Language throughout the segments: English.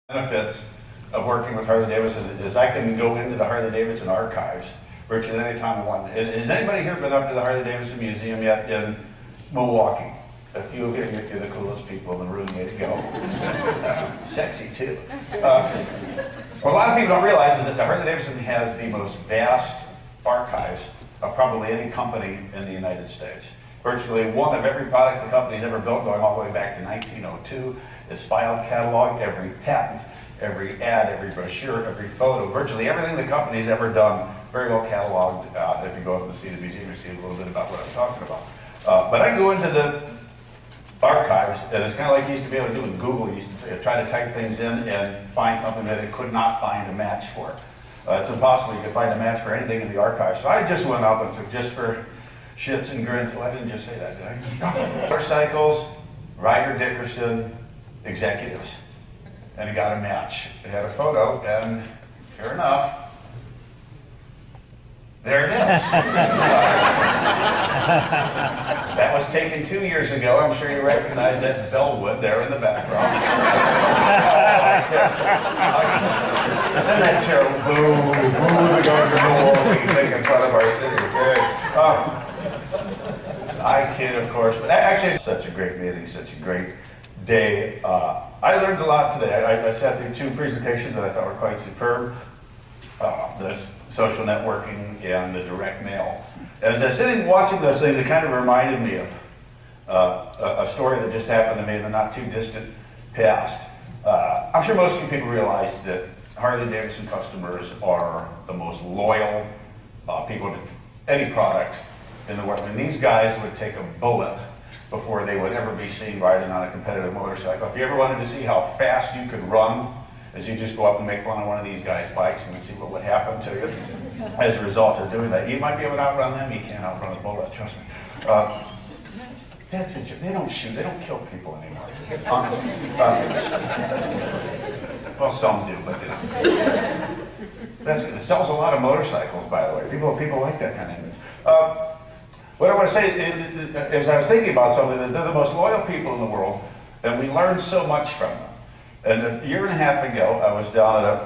Benefits of working with Harley-Davidson is I can go into the Harley-Davidson archives virtually any time I want. Has anybody here been up to the Harley-Davidson Museum yet in Milwaukee? A few of you, you're the coolest people in the room, way to go. Sexy too. What a lot of people don't realize is that the Harley-Davidson has the most vast archives of probably any company in the United States. Virtually one of every product the company's ever built, going all the way back to 1902, is filed, cataloged. Every patent, every ad, every brochure, every photo, virtually everything the company's ever done, very well cataloged. If you go up and see the museum, you see a little bit about what I'm talking about. But I go into the archives, and it's kind of like you used to be able to do with Google. You used to try to type things in and find something that it could not find a match for. It's impossible. You could find a match for anything in the archives. So I just went up and took, just for shits and grins, well, I didn't just say that, did I? Motorcycles, Ryder Dickerson, executives. And he got a match. It had a photo, and sure enough, there it is. That was taken 2 years ago. I'm sure you recognize that Bellwood there in the background. And that terrible boo, the governor, making fun of our city. I kid, of course, but actually, it's such a great meeting, such a great day. I learned a lot today. I sat through 2 presentations that I thought were quite superb. The social networking and the direct mail. As I was sitting watching those things, it kind of reminded me of a story that just happened to me in the not too distant past. I'm sure most of you people realize that Harley-Davidson customers are the most loyal people to any product in the world. I mean, these guys would take a bullet before they would ever be seen riding on a competitive motorcycle. If you ever wanted to see how fast you could run, as you just go up and make fun of one of these guys' bikes and see what would happen to you as a result of doing that. You might be able to outrun them. You can't outrun a bullet, trust me. That's a joke. They don't shoot. They don't kill people anymore. Well, some do, but it sells a lot of motorcycles, by the way. People like that kind of image. What I want to say is I was thinking about something, that they're the most loyal people in the world, and we learn so much from them. And a year and a half ago, I was down at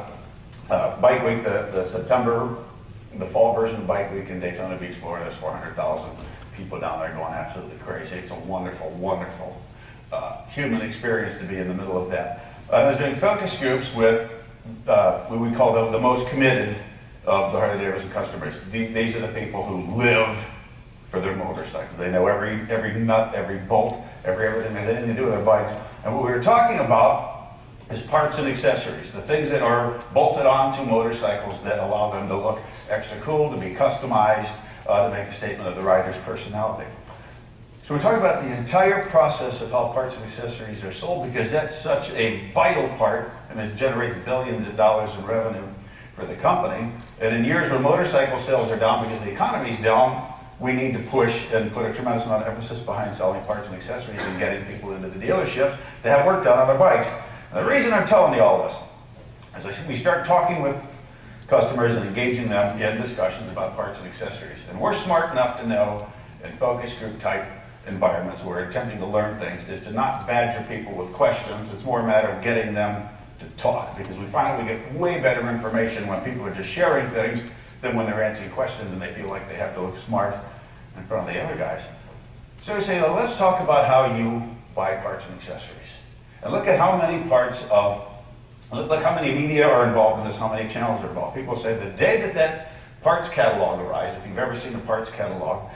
a bike week, the fall version of Bike Week in Daytona Beach, Florida. There's 400,000 people down there going absolutely crazy. It's a wonderful, wonderful human experience to be in the middle of that. I was doing focus groups with what we call the most committed of the Harley-Davidson customers. These are the people who live for their motorcycles. They know every nut, every bolt, everything that has anything to do with their bikes. And what we were talking about is parts and accessories, the things that are bolted onto motorcycles that allow them to look extra cool, to be customized, to make a statement of the rider's personality. So we're talking about the entire process of how parts and accessories are sold, because that's such a vital part, and it generates billions of dollars in revenue for the company. And in years when motorcycle sales are down because the economy's down, we need to push and put a tremendous amount of emphasis behind selling parts and accessories and getting people into the dealerships to have work done on their bikes. And the reason I'm telling you all this is we start talking with customers and engaging them in discussions about parts and accessories. And we're smart enough to know in focus group type environments where we're attempting to learn things is to not badger people with questions. It's more a matter of getting them to talk, because we find we get way better information when people are just sharing things than when they're answering questions and they feel like they have to look smart in front of the other guys. So we say, well, let's talk about how you buy parts and accessories. And look at how many look how many media are involved in this, how many channels are involved. People say the day that parts catalog arrives, if you've ever seen a parts catalog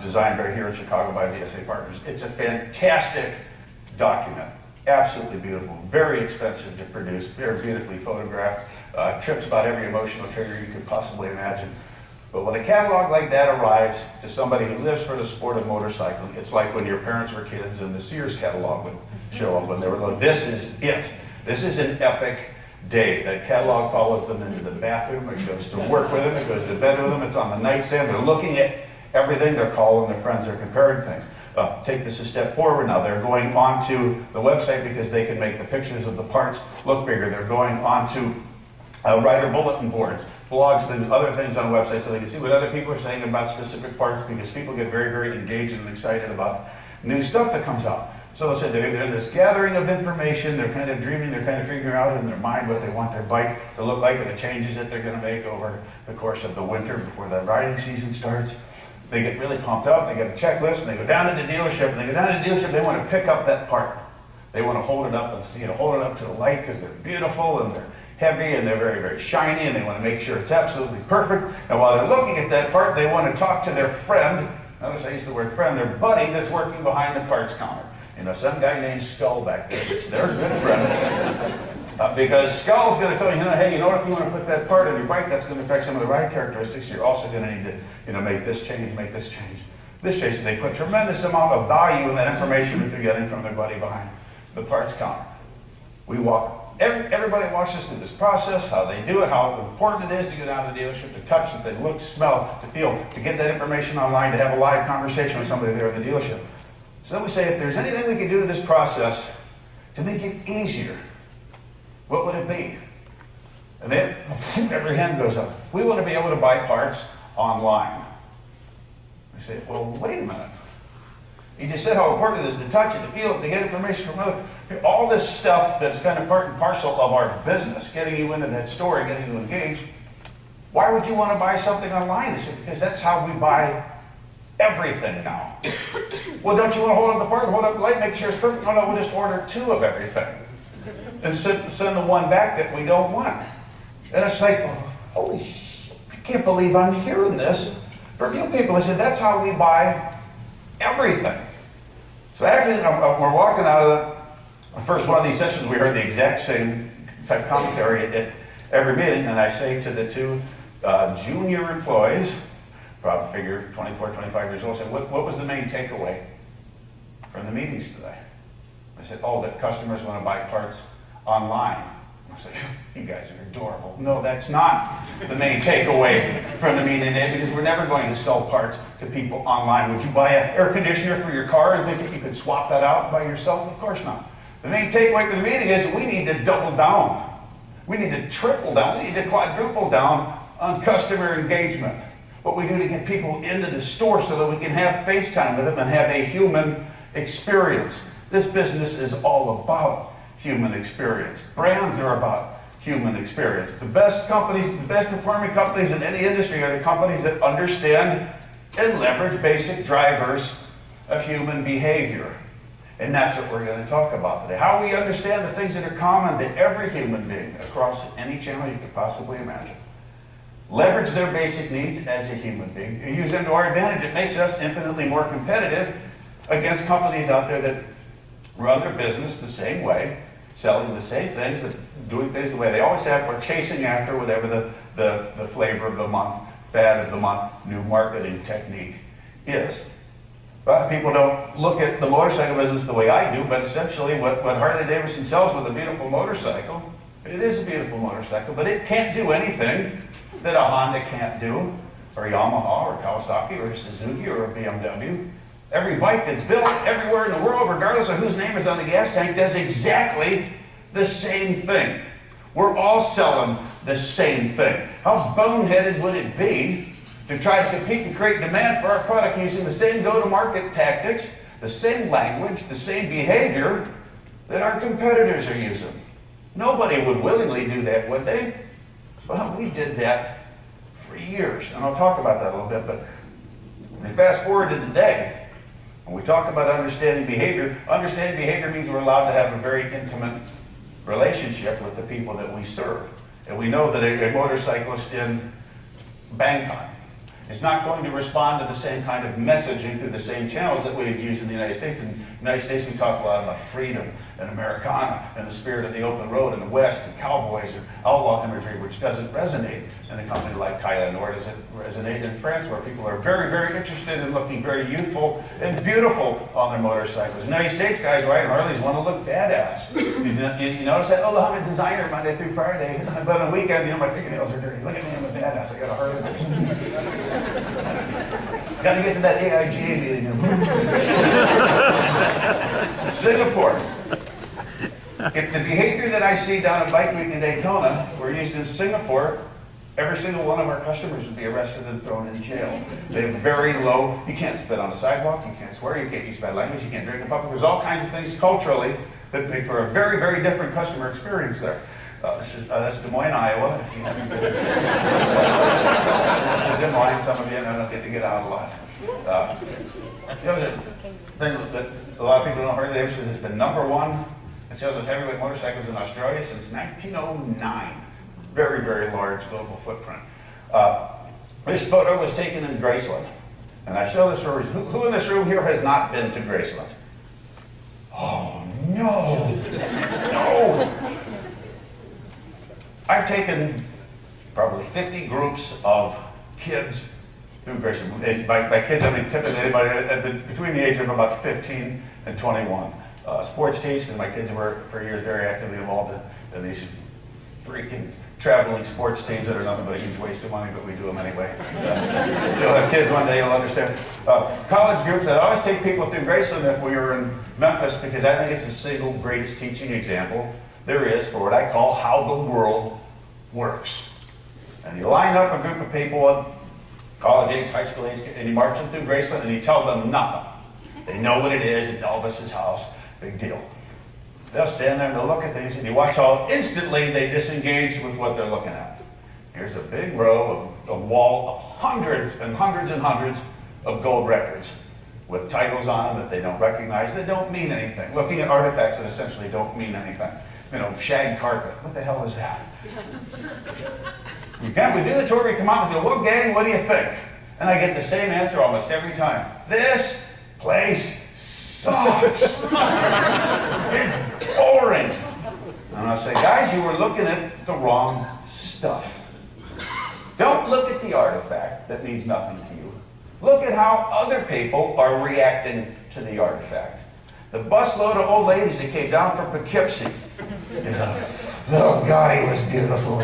designed right here in Chicago by VSA Partners, it's a fantastic document. Absolutely beautiful, very expensive to produce, very beautifully photographed, trips about every emotional trigger you could possibly imagine. But when a catalog like that arrives to somebody who lives for the sport of motorcycling, it's like when your parents were kids and the Sears catalog would show up when they were little. This is it. This is an epic day. That catalog follows them into the bathroom. It goes to work with them. It goes to bed with them. It's on the nightstand. They're looking at everything. They're calling their friends. They're comparing things. Take this a step forward now. They're going onto the website because they can make the pictures of the parts look bigger. They're going onto rider bulletin boards, blogs, and other things on websites so they can see what other people are saying about specific parts, because people get very, very engaged and excited about new stuff that comes out. So they'll say they're in this gathering of information, they're kind of dreaming, they're kind of figuring out in their mind what they want their bike to look like and the changes that they're going to make over the course of the winter before the riding season starts. They get really pumped up, they get a checklist, and they go down to the dealership, and they go down to the dealership, they want to pick up that part. They want to hold it up and see it, hold it up to the light because they're beautiful and they're heavy and they're very, very shiny, and they want to make sure it's absolutely perfect. And while they're looking at that part, they want to talk to their friend, notice I use the word friend, their buddy that's working behind the parts counter. You know, some guy named Skull back there, it's their good friend. Because Skull's going to tell you, hey, you know what, if you want to put that part on your bike, that's going to affect some of the ride characteristics. You're also going to need to, make this change, this change. So they put tremendous amount of value in that information that they're getting from their buddy behind the parts counter. Everybody walks us through this process, how they do it, how important it is to go down to the dealership, to touch it, to look, to smell, to feel, to get that information online, to have a live conversation with somebody there at the dealership. So then we say, if there's anything we can do to this process to make it easier, what would it be? And then every hand goes up. We want to be able to buy parts online. We say, well, wait a minute. You just said how important it is to touch it, to feel it, to get information from other. All this stuff that's kind of part and parcel of our business, getting you into that story, getting you engaged. Why would you want to buy something online? They say, because that's how we buy everything now. Well, don't you want to hold up the part, hold up the light, make sure it's perfect? No, we'll just order 2 of everything. And send the one back that we don't want. And it's like, holy shit, I can't believe I'm hearing this from you people. I said, that's how we buy everything. So actually, we're walking out of the first one of these sessions, we heard the exact same type commentary at every meeting, and I say to the 2 junior employees, probably figure 24, 25 years old, I said, what was the main takeaway from the meetings today? I said, oh, that customers want to buy parts online. I was like, you guys are adorable. No, that's not the main takeaway from the meeting today, because we're never going to sell parts to people online. Would you buy an air conditioner for your car and think you could swap that out by yourself? Of course not. The main takeaway from the meeting is we need to double down. We need to triple down. We need to quadruple down on customer engagement. What we do to get people into the store so that we can have FaceTime with them and have a human experience. This business is all about human experience. Brands are about human experience. The best companies, the best performing companies in any industry are the companies that understand and leverage basic drivers of human behavior. And that's what we're going to talk about today. How we understand the things that are common to every human being across any channel you could possibly imagine. Leverage their basic needs as a human being and use them to our advantage. It makes us infinitely more competitive against companies out there that run their business the same way, selling the same things, doing things the way they always have, or chasing after whatever the flavor of the month, fad of the month, new marketing technique is. But people don't look at the motorcycle business the way I do, but essentially what Harley Davidson sells with a beautiful motorcycle, it is a beautiful motorcycle, but it can't do anything that a Honda can't do, or Yamaha, or Kawasaki, or Suzuki, or a BMW. Every bike that's built everywhere in the world, regardless of whose name is on the gas tank, does exactly the same thing. We're all selling the same thing. How boneheaded would it be to try to compete and create demand for our product using the same go-to-market tactics, the same language, the same behavior that our competitors are using? Nobody would willingly do that, would they? Well, we did that for years, and I'll talk about that a little bit, but we fast forward to today. When we talk about understanding behavior means we're allowed to have a very intimate relationship with the people that we serve. And we know that a motorcyclist in Bangkok is not going to respond to the same kind of messaging through the same channels that we use in the United States. In the United States, we talk a lot about freedom and Americana and the spirit of the open road in the West and cowboys and outlaw imagery, which doesn't resonate in a company like Thailand, nor does it resonate in France, where people are very, very interested in looking very youthful and beautiful on their motorcycles. United States guys riding Harleys want to look badass. You notice that? Oh, I'm a designer Monday through Friday, but on the weekend, my fingernails are dirty. Look at me, I'm a badass. I got a Harley. Got to get to that AIGA meeting. Singapore. If the behavior that I see down at Bike Week in Daytona were used in Singapore, every single one of our customers would be arrested and thrown in jail. They have very low, you can't spit on the sidewalk, you can't swear, you can't use bad language, you can't drink in public. There's all kinds of things culturally that make for a very, very different customer experience there. That's Des Moines, Iowa. If you haven't been to Des Moines, some of you don't get to get out a lot. The other thing that a lot of people don't Harley Davidson has been #1 in sales of heavyweight motorcycles in Australia since 1909. Very, very large global footprint. This photo was taken in Graceland. And I show this for a reason. Who in this room here has not been to Graceland? Oh, no. No. I've taken probably 50 groups of kids through Graceland. By kids, I mean typically anybody between the age of about 15 and 21. Sports teams, because my kids were for years very actively involved in these freaking traveling sports teams that are nothing but a huge waste of money, but we do them anyway. You'll have kids one day, you'll understand. College groups, I'd always take people through Graceland if we were in Memphis, because I think it's the single greatest teaching example there is for what I call how the world works. And you line up a group of people, college age, high school age, and you march them through Graceland and you tell them nothing. They know what it is, it's Elvis's house, big deal. They'll stand there and they'll look at things, and you watch how instantly they disengage with what they're looking at. Here's a big row of a wall of hundreds and hundreds and hundreds of gold records with titles on them that they don't recognize, that don't mean anything. Looking at artifacts that essentially don't mean anything. You know, shag carpet. What the hell is that? We do the tour, we come out and say, well, gang, what do you think? And I get the same answer almost every time. This place sucks. It's boring. And I'll say, guys, you were looking at the wrong stuff. Don't look at the artifact that means nothing to you. Look at how other people are reacting to the artifact. The busload of old ladies that came down from Poughkeepsie. Oh, God, he was beautiful.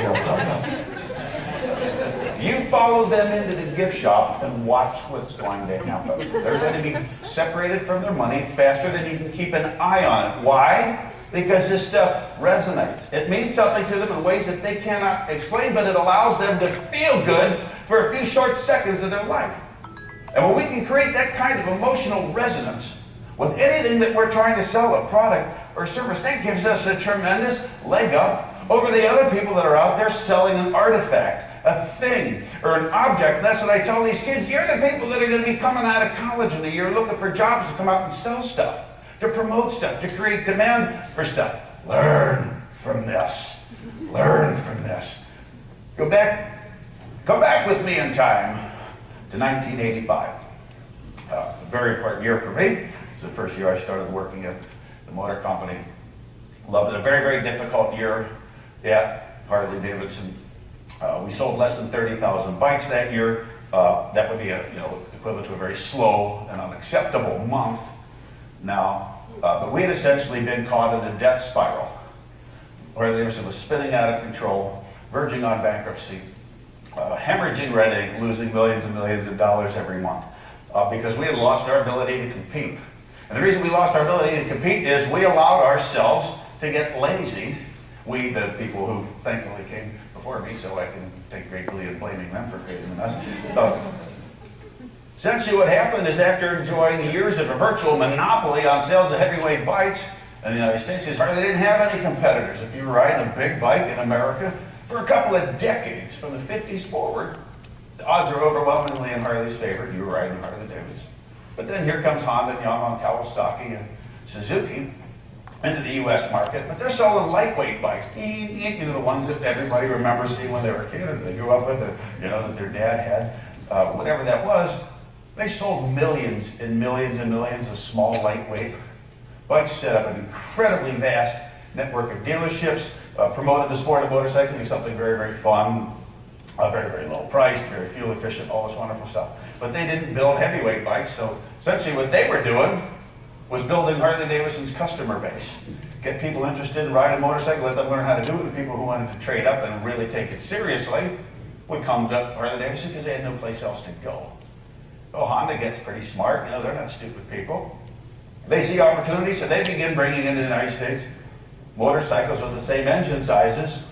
You follow them into the gift shop and watch what's going to happen. They're going to be separated from their money faster than you can keep an eye on it. Why? Because this stuff resonates. It means something to them in ways that they cannot explain, but it allows them to feel good for a few short seconds of their life. And when we can create that kind of emotional resonance with anything that we're trying to sell, a product or service, that gives us a tremendous leg up over the other people that are out there selling an artifact, a thing, or an object. And that's what I tell these kids. You're the people that are going to be coming out of college in a year looking for jobs to come out and sell stuff, to promote stuff, to create demand for stuff. Learn from this. Learn from this. Go back with me in time to 1985. A very important year for me. It's the first year I started working at the motor company. Loved it. A very, very difficult year at Harley Davidson. We sold less than 30,000 bikes that year. That would be equivalent to a very slow and unacceptable month now. But we had essentially been caught in a death spiral. Harley Davidson was spinning out of control, verging on bankruptcy, hemorrhaging red ink, losing millions and millions of dollars every month because we had lost our ability to compete. And the reason we lost our ability to compete is we allowed ourselves to get lazy. We, the people who thankfully came before me, so I can take great glee in blaming them for creating the mess. Essentially what happened is after enjoying years of a virtual monopoly on sales of heavyweight bikes in the United States, is Harley didn't have any competitors. If you were riding a big bike in America for a couple of decades, from the 50s forward, the odds are overwhelmingly in Harley's favor. You were riding a Harley Davidson. But then here comes Honda, Yamaha, Kawasaki, and Suzuki into the U.S. market, but they're selling lightweight bikes. The ones that everybody remembers seeing when they were a kid, and they grew up with, that their dad had, whatever that was. They sold millions and millions and millions of small, lightweight bikes, set up an incredibly vast network of dealerships, promoted the sport of motorcycling as something very, very fun, very, very low priced, very fuel efficient, all this wonderful stuff. But they didn't build heavyweight bikes, so essentially what they were doing was building Harley Davidson's customer base. Get people interested in riding a motorcycle, let them learn how to do it, and people who wanted to trade up and really take it seriously would come to Harley Davidson because they had no place else to go. Oh, Honda gets pretty smart, they're not stupid people. They see opportunities, so they begin bringing into the United States motorcycles with the same engine sizes